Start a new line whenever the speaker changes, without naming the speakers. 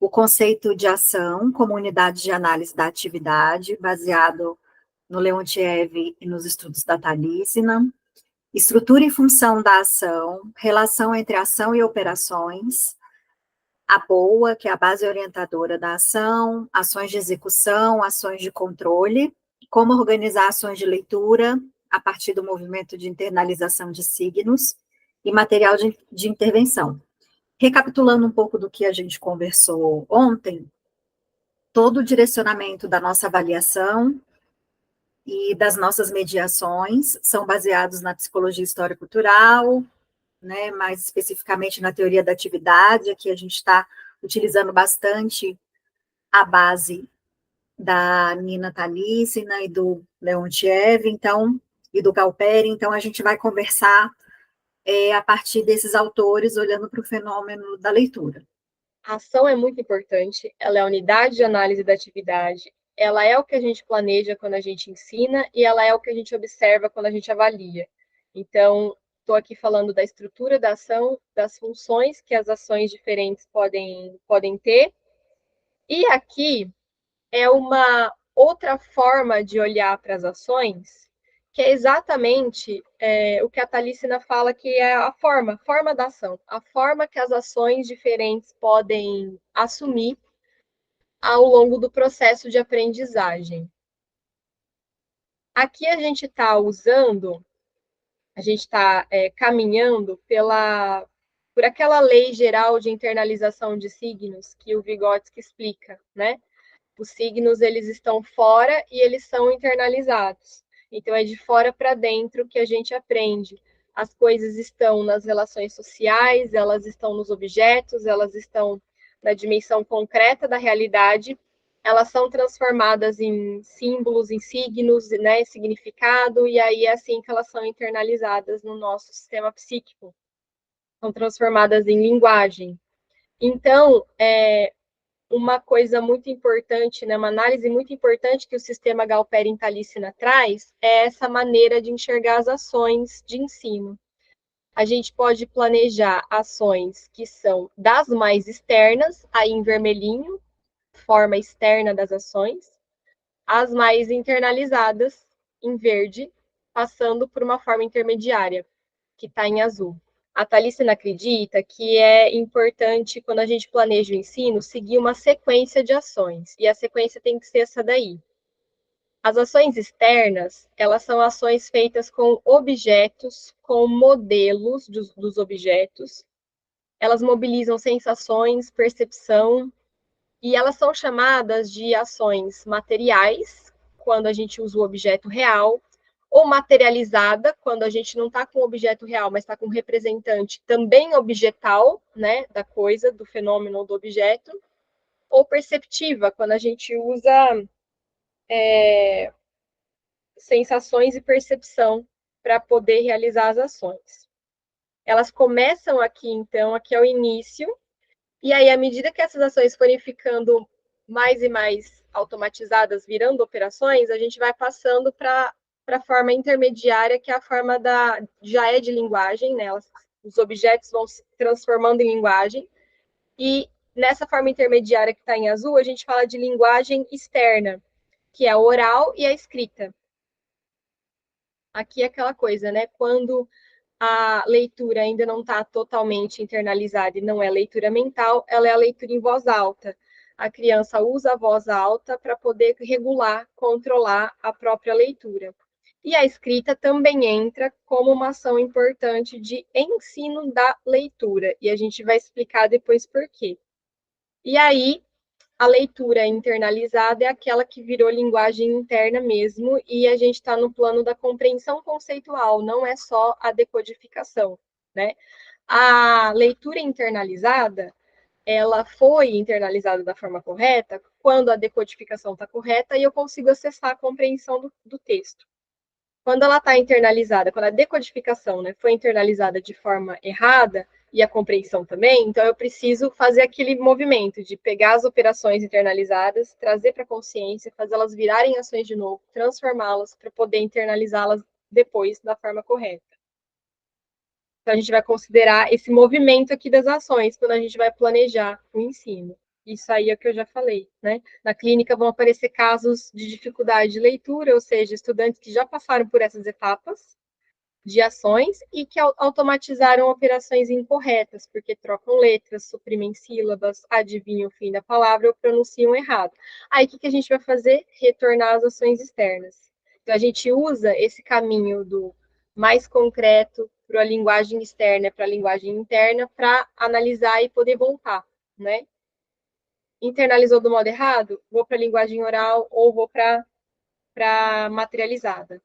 o conceito de ação como unidade de análise da atividade, baseado no Leontiev e nos estudos da Thalissina, estrutura e função da ação, relação entre ação e operações, a BOA, que é a base orientadora da ação, ações de execução, ações de controle, como organizar ações de leitura a partir do movimento de internalização de signos e material de intervenção. Recapitulando um pouco do que a gente conversou ontem, todo o direcionamento da nossa avaliação e das nossas mediações são baseados na psicologia histórico-cultural, né, mais especificamente na teoria da atividade. Aqui a gente está utilizando bastante a base da Nina Thalissina e do Leontiev, então, e do Galperi. Então a gente vai conversar a partir desses autores, olhando para o fenômeno da leitura.
A ação é muito importante, ela é a unidade de análise da atividade, ela é o que a gente planeja quando a gente ensina e ela é o que a gente observa quando a gente avalia. Então, estou aqui falando da estrutura da ação, das funções que as ações diferentes podem ter, e aqui é uma outra forma de olhar para as ações, que é exatamente o que a Thalissina fala, que é a forma da ação, a forma que as ações diferentes podem assumir ao longo do processo de aprendizagem. Aqui a gente está caminhando por aquela lei geral de internalização de signos que o Vygotsky explica, né? Os signos, eles estão fora e eles são internalizados. Então, é de fora para dentro que a gente aprende. As coisas estão nas relações sociais, elas estão nos objetos, elas estão na dimensão concreta da realidade, elas são transformadas em símbolos, em signos, né, significado, e aí é assim que elas são internalizadas no nosso sistema psíquico. São transformadas em linguagem. Então, uma coisa muito importante, né, uma análise muito importante que o sistema Galperi-Thalissina traz é essa maneira de enxergar as ações de ensino. A gente pode planejar ações que são das mais externas, aí em vermelhinho, forma externa das ações, as mais internalizadas, em verde, passando por uma forma intermediária, que está em azul. A Thalissina acredita que é importante, quando a gente planeja o ensino, seguir uma sequência de ações. E a sequência tem que ser essa daí. As ações externas, elas são ações feitas com objetos, com modelos dos objetos. Elas mobilizam sensações, percepção, e elas são chamadas de ações materiais, quando a gente usa o objeto real, ou materializada, quando a gente não está com o objeto real, mas está com um representante também objetal, né, da coisa, do fenômeno ou do objeto, ou perceptiva, quando a gente usa sensações e percepção para poder realizar as ações. Elas começam aqui, então, aqui é o início, e aí, à medida que essas ações forem ficando mais e mais automatizadas, virando operações, a gente vai passando para a forma intermediária, que é a forma já é de linguagem, né? Os objetos vão se transformando em linguagem, e nessa forma intermediária que está em azul, a gente fala de linguagem externa, que é a oral e a escrita. Aqui é aquela coisa, né? Quando a leitura ainda não está totalmente internalizada e não é leitura mental, ela é a leitura em voz alta. A criança usa a voz alta para poder regular, controlar a própria leitura. E a escrita também entra como uma ação importante de ensino da leitura, e a gente vai explicar depois por quê. E aí, a leitura internalizada é aquela que virou linguagem interna mesmo, e a gente está no plano da compreensão conceitual, não é só a decodificação, né? A leitura internalizada, ela foi internalizada da forma correta quando a decodificação está correta e eu consigo acessar a compreensão do texto. Quando ela está internalizada, quando a decodificação, né, foi internalizada de forma errada, e a compreensão também, então eu preciso fazer aquele movimento de pegar as operações internalizadas, trazer para a consciência, fazê-las virarem ações de novo, transformá-las para poder internalizá-las depois da forma correta. Então a gente vai considerar esse movimento aqui das ações quando a gente vai planejar o ensino. Isso aí é o que eu já falei, né? Na clínica vão aparecer casos de dificuldade de leitura, ou seja, estudantes que já passaram por essas etapas de ações e que automatizaram operações incorretas, porque trocam letras, suprimem sílabas, adivinham o fim da palavra ou pronunciam errado. Aí o que a gente vai fazer? Retornar às ações externas. Então a gente usa esse caminho do mais concreto para a linguagem externa, para a linguagem interna, para analisar e poder voltar, né? Internalizou do modo errado, vou para a linguagem oral ou vou para materializada.